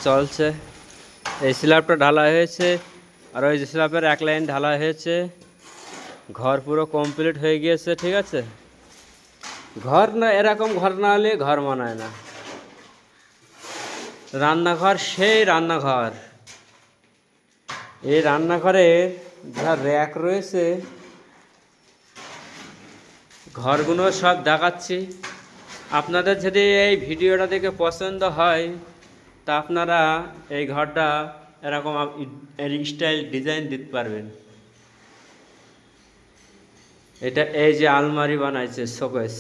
চলছে। এই স্ল্যাবটা ঢালাই হয়েছে, আর ওই স্ল্যাবের এক লাইন ঢালাই হয়েছে। ঘর পুরো কমপ্লিট হয়ে গিয়েছে, ঠিক আছে। ঘর না, এরকম ঘর না হলে ঘর মানায় না। রান্নাঘর, সেই রান্নাঘর। এই রান্নাঘরে যা র্যাক রয়েছে, ঘরগুলো সব দেখাচ্ছি। আপনাদের যদি এই ভিডিওটা দেখে পছন্দ হয় তা আপনারা এই ঘরটা এরকম স্টাইল ডিজাইন দিতে পারবেন। এটা এই যে আলমারি বানাইছে শোকেস।